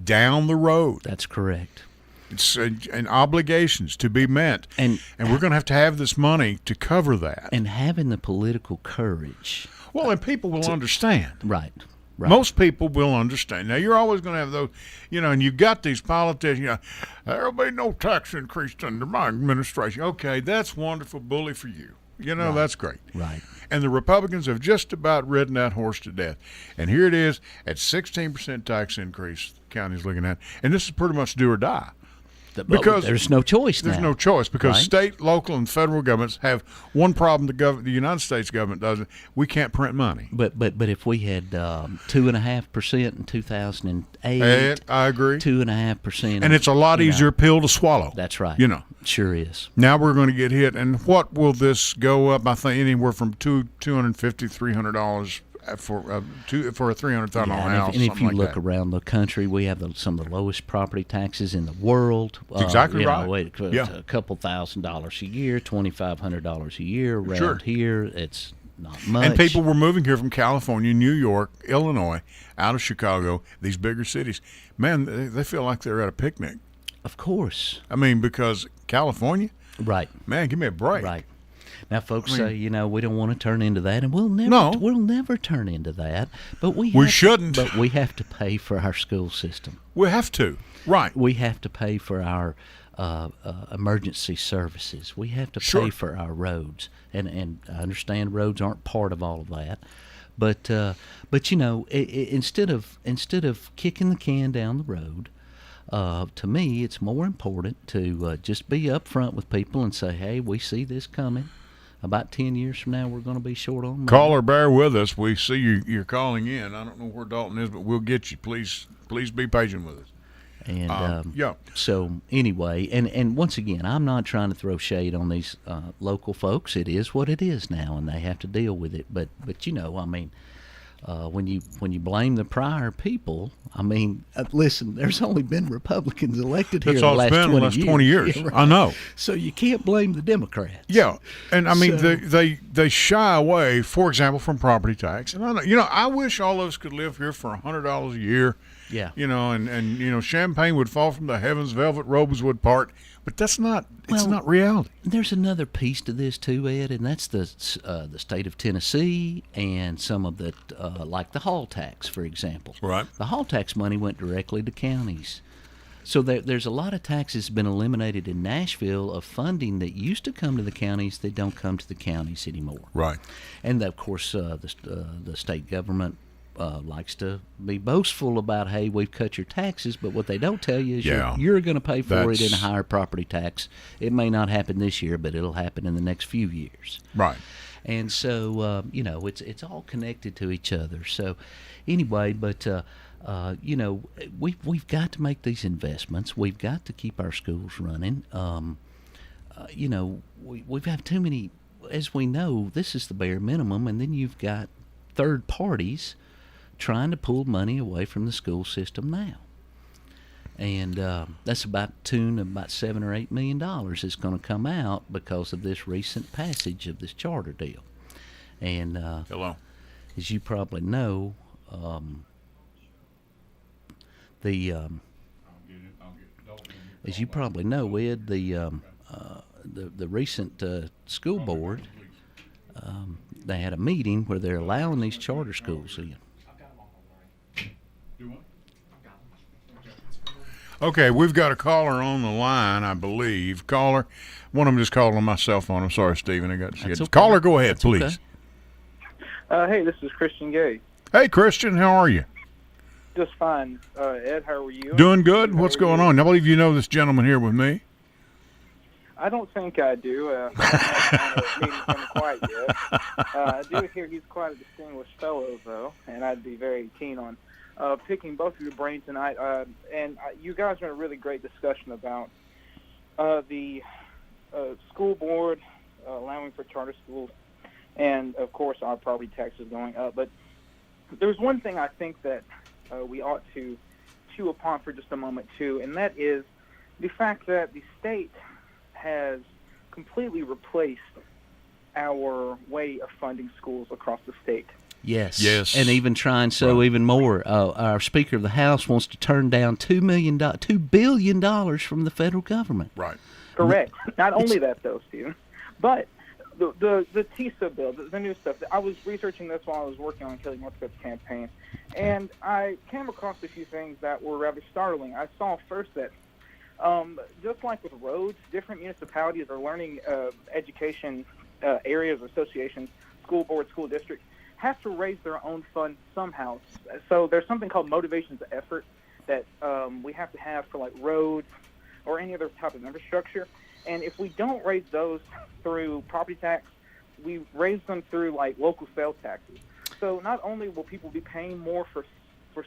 down the road. That's correct. It's and obligations to be met, and we're going to have this money to cover that. And having the political courage. Well, and people will understand. Right. Most people will understand. Now, you're always going to have those, and you've got these politicians, there'll be no tax increase under my administration. Okay, that's wonderful, bully for you. That's great. Right. And the Republicans have just about ridden that horse to death. And here it is at 16% tax increase the county's looking at. And this is pretty much do or die. Because there's no choice now. There's no choice because right? state, local, and federal governments have one problem the United States government doesn't. We can't print money. But if we had 2.5% in 2008, I agree. 2.5%, and it's a lot easier pill to swallow. That's right. Sure is. Now we're going to get hit, and what will this go up? I think anywhere from $250, $300 for a $300,000 house. And if you like look that. around the country, we have some of the lowest property taxes in the world. Exactly right. A couple $1,000s a year, $2,500 a year. Around Sure. here, it's not much. And people were moving here from California, New York, Illinois, out of Chicago, these bigger cities. Man, they feel like they're at a picnic. Of course. I mean, because California, right? Man, give me a break. Right. Now, folks say, we don't want to turn into that, and we'll never turn into that. But we shouldn't. But we have to pay for our school system. We have to, right? We have to pay for our emergency services. We have to pay for our roads, and I understand roads aren't part of all of that. But instead of kicking the can down the road. To me, it's more important to just be upfront with people and say, hey, we see this coming. About 10 years from now, we're going to be short on money. Caller, bear with us. We see you're calling in. I don't know where Dalton is, but we'll get you. Please be patient with us. And so anyway, and once again, I'm not trying to throw shade on these local folks. It is what it is now, and they have to deal with it. But when you blame the prior people, listen, there's only been Republicans elected here the last 20 years. Yeah, right. I know. So you can't blame the Democrats. Yeah, and they shy away, for example, from property tax. And I wish all of us could live here for $100 a year. Yeah. And champagne would fall from the heavens, velvet robes would part. But that's not. It's not reality. There's another piece to this too, Ed, and that's the state of Tennessee and some of the like the hall tax, for example. Right. The hall tax money went directly to counties, so there's a lot of taxes been eliminated in Nashville of funding that used to come to the counties that don't come to the counties anymore. Right. And of course, the state government. Likes to be boastful about, hey, we've cut your taxes, but what they don't tell you is you're going to pay for it in a higher property tax. It may not happen this year, but it'll happen in the next few years. Right. And so, it's all connected to each other. So anyway, but, we've got to make these investments. We've got to keep our schools running. We've had too many, as we know, this is the bare minimum, and then you've got third parties trying to pull money away from the school system now, and that's about $7 or $8 million is going to come out because of this recent passage of this charter deal. And as you probably know, Ed, the recent school board, they had a meeting where they're allowing these charter schools in. Okay, we've got a caller on the line, I believe. Caller, one of them just called on my cell phone. I'm sorry, Stephen. I got to see it. Okay. Caller, go ahead, please. Okay. Hey, this is Christian Gay. Hey, Christian, how are you? Just fine. Ed, how are you? Doing good. What's going on? I believe you know this gentleman here with me. I don't think I do. I haven't met him quite yet. I do hear he's quite a distinguished fellow, though, and I'd be very keen on picking both of your brains tonight. And you guys are in a really great discussion about the school board allowing for charter schools and, of course, our property taxes going up. But there's one thing I think that we ought to chew upon for just a moment, too, and that is the fact that the state has completely replaced our way of funding schools across the state. Yes. And even trying even more. Our Speaker of the House wants to turn down $2 billion from the federal government. Right. Correct. Not only that, though, Stephen, but the TISA bill, the new stuff. I was researching this while I was working on Kelly Northcutt's campaign, and I came across a few things that were rather startling. I saw first that just like with roads, different municipalities are learning education areas, associations, school boards, school districts, have to raise their own funds somehow. So there's something called motivations of effort that we have to have for like roads or any other type of infrastructure. And if we don't raise those through property tax, we raise them through like local sales taxes. So not only will people be paying more for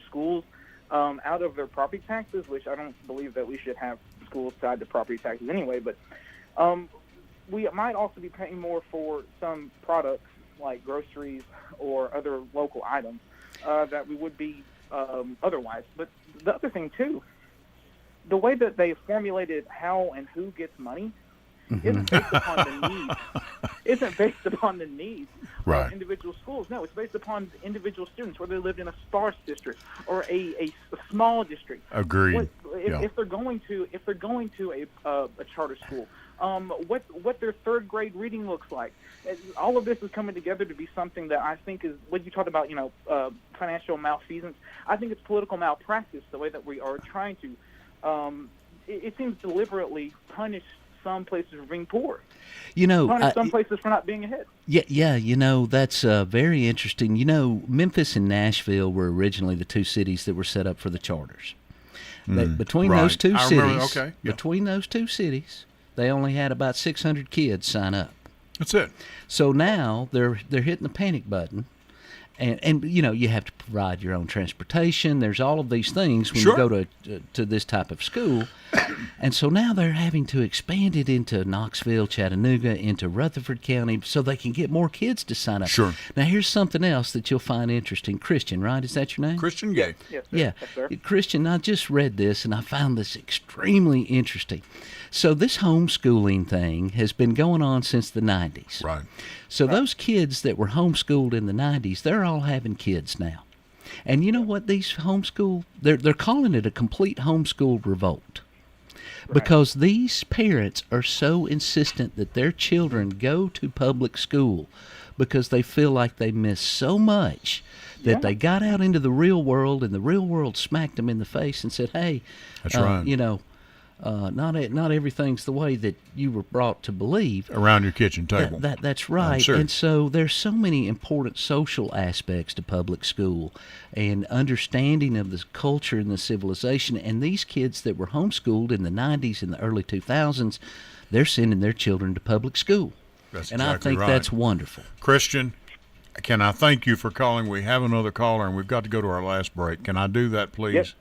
schools out of their property taxes, which I don't believe that we should have schools tied to property taxes anyway, but we might also be paying more for some products like groceries or other local items that we would be otherwise. But the other thing, too, the way that they formulated how and who gets money isn't based upon the needs. Isn't based upon the needs of individual schools. No, it's based upon individual students, whether they lived in a sparse district or a small district. Agreed. If they're going to a charter school, what their third grade reading looks like. All of this is coming together to be something that I think is what you talked about. Financial malfeasance. I think it's political malpractice. The way that we are trying to, it seems deliberately punish some places for being poor. Punish some places for not being ahead. Yeah. That's very interesting. Memphis and Nashville were originally the two cities that were set up for the charters. Between those two cities, they only had about 600 kids sign up. That's it. So now they're hitting the panic button. And you have to provide your own transportation. There's all of these things when you go to this type of school. And so now they're having to expand it into Knoxville, Chattanooga, into Rutherford County so they can get more kids to sign up. Sure. Now, here's something else that you'll find interesting. Christian, right? Is that your name? Christian Gay. Yes, sir. Yeah. Yes, sir. Christian, I just read this, and I found this extremely interesting. So this homeschooling thing has been going on since the 90s. Right. So those kids that were homeschooled in the 90s, they're all having kids now. And you know what these they're calling it a complete homeschool revolt. Because these parents are so insistent that their children go to public school because they feel like they miss so much that they got out into the real world and the real world smacked them in the face and said, hey, that's right. Not everything's the way that you were brought to believe. Around your kitchen table. That's right. Sure. And so there's so many important social aspects to public school and understanding of the culture and the civilization. And these kids that were homeschooled in the 90s and the early 2000s, they're sending their children to public school. That's and exactly I think right. that's wonderful. Christian, can I thank you for calling? We have another caller, and we've got to go to our last break. Can I do that, please? Yes.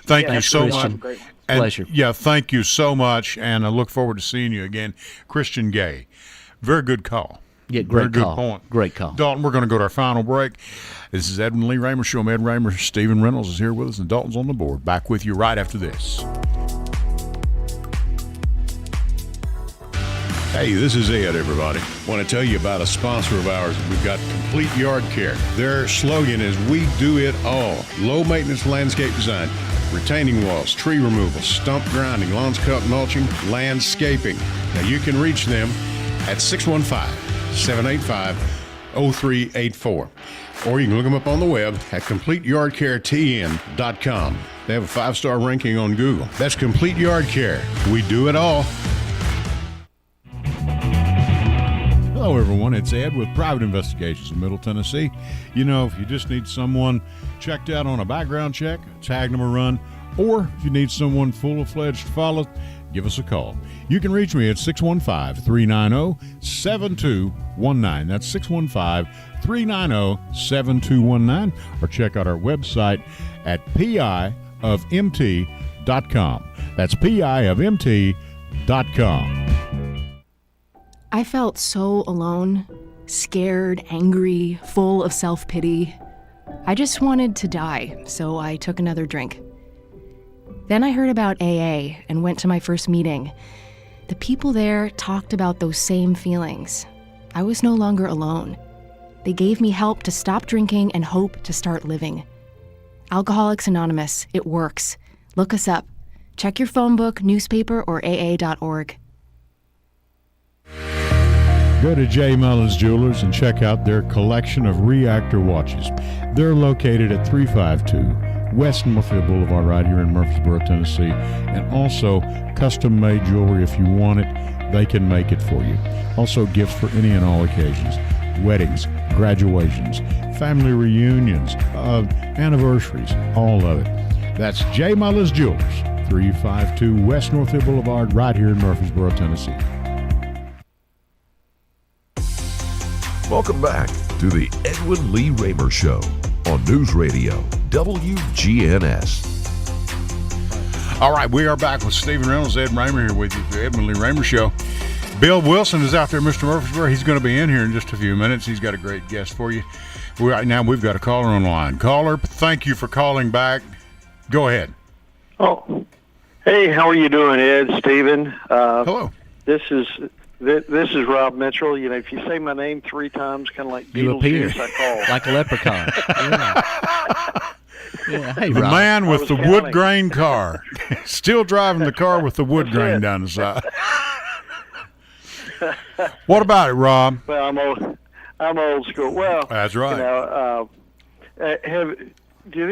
Thank you so Christian. much. And, pleasure. Yeah, thank you so much, and I look forward to seeing you again. Christian Gay, very good call. Yeah, great very call. Good point. Great call. Dalton, we're going to go to our final break. This is Edwin Lee Raymer Show. I'm Ed Raymer. Stephen Reynolds is here with us, and Dalton's on the board. Back with you right after this. Hey, this is Ed, everybody. Want to tell you about a sponsor of ours. We've got Complete Yard Care. Their slogan is, we do it all. Low-maintenance landscape design, retaining walls, tree removal, stump grinding, lawn cut mulching, landscaping. Now, you can reach them at 615-785-0384. Or you can look them up on the web at CompleteYardCareTN.com. They have a 5-star ranking on Google. That's Complete Yard Care. We do it all. Hello, everyone. It's Ed with Private Investigations in Middle Tennessee. If you just need someone checked out on a background check, tag them a run, or if you need someone full-fledged to follow, give us a call. You can reach me at 615-390-7219. That's 615-390-7219. Or check out our website at piofmt.com. That's piofmt.com. I felt so alone, scared, angry, full of self-pity. I just wanted to die, so I took another drink. Then I heard about AA and went to my first meeting. The people there talked about those same feelings. I was no longer alone. They gave me help to stop drinking and hope to start living. Alcoholics Anonymous, it works. Look us up. Check your phone book, newspaper, or aa.org. Go to J. Mullins Jewelers and check out their collection of reactor watches. They're located at 352 West Northfield Boulevard right here in Murfreesboro, Tennessee. And also custom-made jewelry. If you want it, they can make it for you. Also gifts for any and all occasions. Weddings, graduations, family reunions, anniversaries, all of it. That's J. Mullins Jewelers, 352 West Northfield Boulevard, right here in Murfreesboro, Tennessee. Welcome back to the Edwin Lee Raymer Show on News Radio WGNS. All right, we are back with Stephen Reynolds, Ed Raymer here with you, the Edwin Lee Raymer Show. Bill Wilson is out there, Mr. Murfreesboro. He's going to be in here in just a few minutes. He's got a great guest for you. Right now, we've got a caller on the line. Caller, thank you for calling back. Go ahead. Oh, hey, how are you doing, Ed, Stephen? Hello. This is Rob Mitchell. You know, if you say my name 3 times, kind of like you appear I call. like a leprechaun. Yeah. Hey, the Rob. man with the wood grain car, still driving the car with the wood grain down the side. What about it, Rob? Well, I'm old school. Well, that's right. You know, did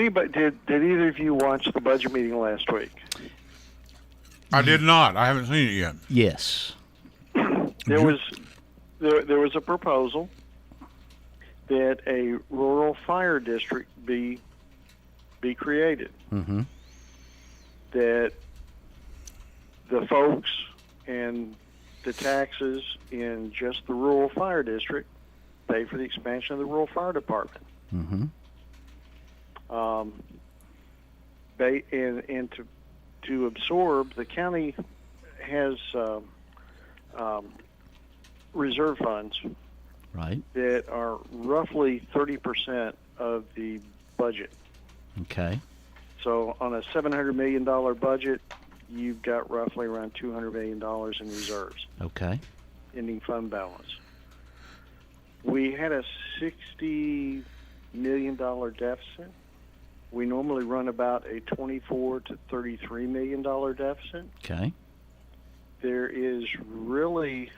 either of you watch the budget meeting last week? I did not. I haven't seen it yet. Yes. There was a proposal that a rural fire district be created. Mm-hmm. That the folks and the taxes in just the rural fire district pay for the expansion of the rural fire department. Mm-hmm. And to absorb, the county has reserve funds, right, that are roughly 30% of the budget. Okay. So on a $700 million budget, you've got roughly around $200 million in reserves. Okay. Ending fund balance. We had a $60 million deficit. We normally run about a $24 to $33 million deficit. Okay. There is really,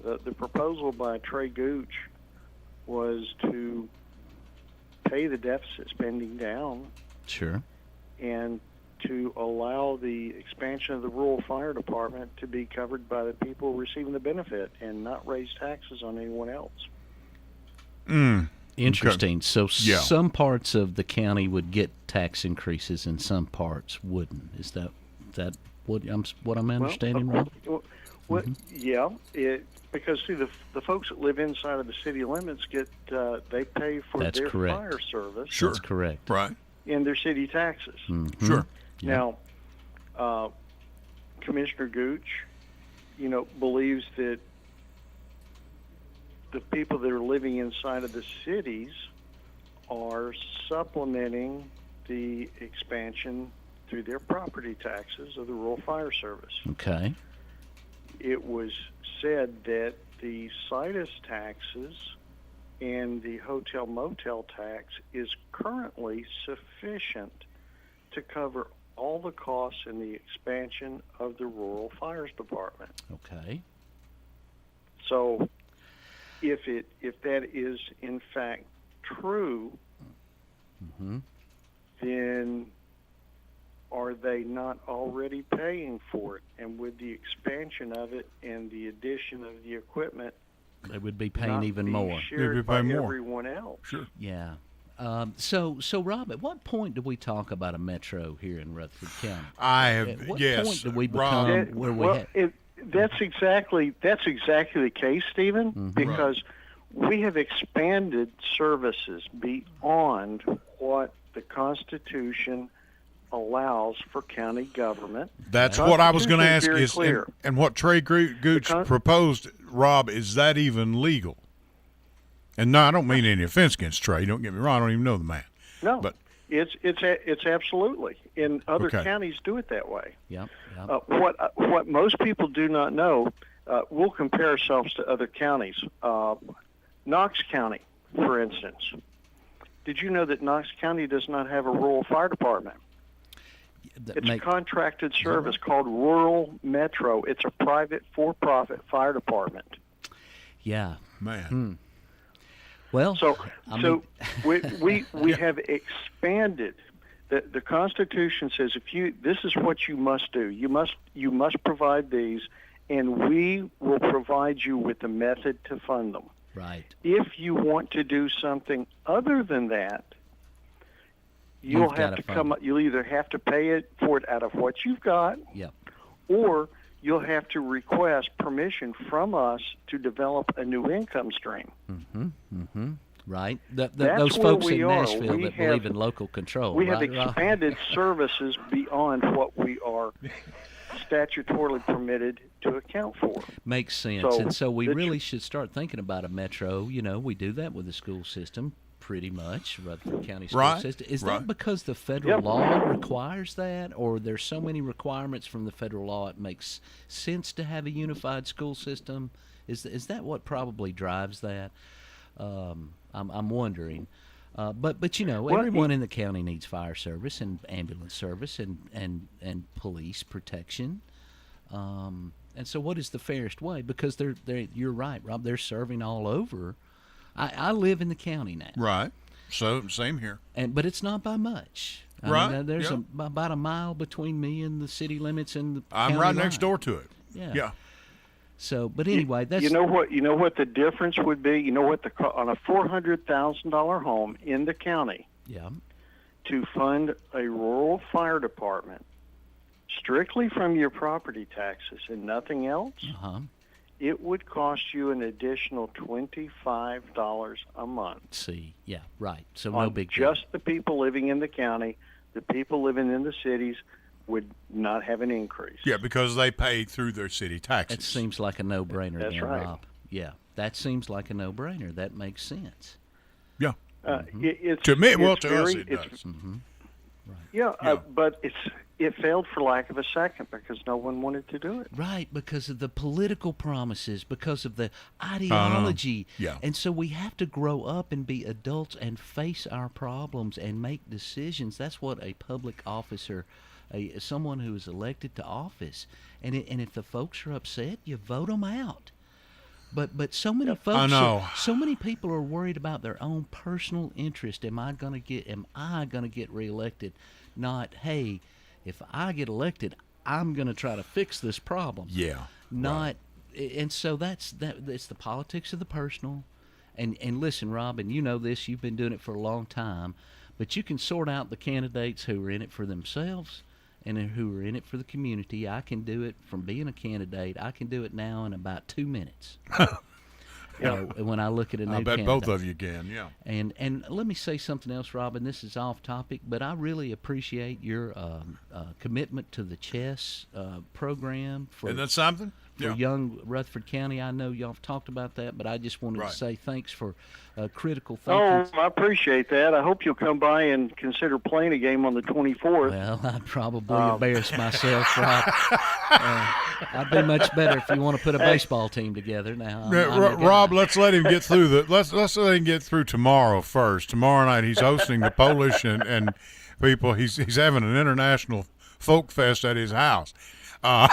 the proposal by Trey Gooch was to pay the deficit spending down. Sure. And to allow the expansion of the rural fire department to be covered by the people receiving the benefit and not raise taxes on anyone else. Interesting. Okay. So some parts of the county would get tax increases and some parts wouldn't. Is that what I'm understanding, Rob? Yeah. Because see, the folks that live inside of the city limits get they pay for That's their correct. fire service. Sure. That's correct. Right. In their city taxes. Mm-hmm. Sure. Now, Commissioner Gooch, believes that the people that are living inside of the cities are supplementing the expansion through their property taxes of the rural fire service. Okay. It was said that the situs taxes and the hotel motel tax is currently sufficient to cover all the costs in the expansion of the rural fires department. Okay. So if that is in fact true, mm-hmm. then are they not already paying for it? And with the expansion of it and the addition of the equipment, they would be paying even more. Shared by everyone else. Sure. Yeah. So Rob, at what point do we talk about a metro here in Rutherford County? At what point do we become That's exactly the case, Stephen, mm-hmm. because we have expanded services beyond what the Constitution allows for county government. That's what I was going to ask is, and what Trey Gooch proposed, Rob, is that even legal? And no, I don't mean any offense against Trey. Don't get me wrong. I don't even know the man. No, but it's absolutely. And other counties do it that way. Yep. What most people do not know, we'll compare ourselves to other counties. Knox County, for instance. Did you know that Knox County does not have a rural fire department? It's a contracted service called Rural Metro. It's a private, for-profit fire department. Yeah. Man. Well, we have expanded. The Constitution says this is what you must do. You must provide these, and we will provide you with the method to fund them. Right. If you want to do something other than that, you'll have to come up. You'll either have to pay it for it out of what you've got, or you'll have to request permission from us to develop a new income stream. Right. Those folks in Nashville that believe in local control. We have expanded services beyond what we are statutorily permitted to account for. Makes sense. So we really should start thinking about a metro. You know, we do that with the school system pretty much, Rutherford County school system. Is that because the federal law requires that, or there's so many requirements from the federal law it makes sense to have a unified school system? Is that what probably drives that? I'm wondering. But you know, everyone in the county needs fire service and ambulance service and police protection. And so what is the fairest way? Because you're right, Rob, they're serving all over. I live in the county now. Right. So same here. But it's not by much. I mean, there's about a mile between me and the city limits and the I'm right next door to it. Yeah. So, but anyway, that's you know what the difference would be. You know what on a $400,000 home in the county. Yeah. To fund a rural fire department strictly from your property taxes and nothing else, it would cost you an additional $25 a month. See, yeah, right. So no big just deal. The people living in the county, the people living in the cities would not have an increase. Yeah, because they pay through their city taxes. It seems like a no-brainer. That's right. Rob. Yeah, that seems like a no-brainer. That makes sense. Yeah. To me, to us it does. Right. Yeah, but it failed for lack of a second because no one wanted to do it. Right, because of the political promises, because of the ideology. Yeah. And so we have to grow up and be adults and face our problems and make decisions. That's what a public officer, someone who is elected to office, and if the folks are upset, you vote them out. But so many folks, so many people are worried about their own personal interest. Am I going to get reelected? Not, hey, if I get elected, I'm going to try to fix this problem. Yeah. Not, and so it's the politics of the personal. And listen, Rob, and you know this, you've been doing it for a long time, but you can sort out the candidates who are in it for themselves and who are in it for the community. I can do it from being a candidate. I can do it now in about 2 minutes. When I look at a new candidate. I bet both of you can, yeah. And let me say something else, Robin. This is off topic, but I really appreciate your commitment to the chess program. Isn't that something? For young Rutherford County. I know y'all have talked about that, but I just wanted to say thanks for critical thinking. Oh, I appreciate that. I hope you'll come by and consider playing a game on the 24th. Well, I'd probably embarrass myself, Rob. I'd be much better if you want to put a baseball team together now. Rob, let's let him get through let's let him get through tomorrow first. Tomorrow night he's hosting the Polish and people. He's having an international folk fest at his house. Oh,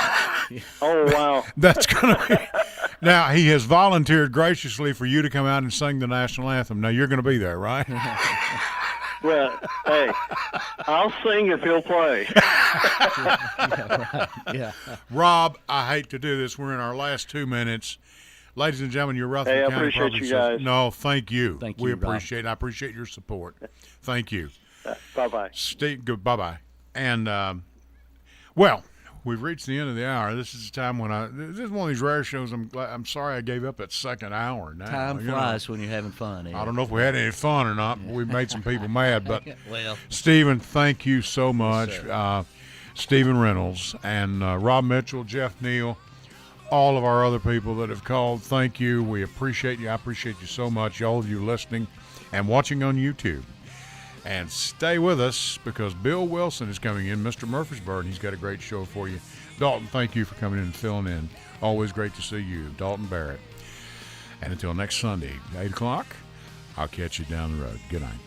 wow. That's going to be. Now, he has volunteered graciously for you to come out and sing the national anthem. Now, you're going to be there, right? Well, hey, I'll sing if he'll play. Yeah. Rob, I hate to do this. We're in our last 2 minutes. Ladies and gentlemen, your Rutherford County I appreciate you guys. No, thank you. Thank you, we appreciate it. I appreciate your support. Thank you. Bye-bye. Steve, bye-bye. And, well, we've reached the end of the hour. This is the time when this is one of these rare shows. I'm sorry I gave up that second hour. Now, time flies when you're having fun. I don't know if we had any fun or not. But we made some people mad. But well, Stephen, thank you so much. Yes, Stephen Reynolds and Rob Mitchell, Jeff Neal, all of our other people that have called. Thank you. We appreciate you. I appreciate you so much. All of you listening and watching on YouTube. And stay with us because Bill Wilson is coming in, Mr. Murfreesboro, and he's got a great show for you. Dalton, thank you for coming in and filling in. Always great to see you, Dalton Barrett. And until next Sunday, 8 o'clock, I'll catch you down the road. Good night.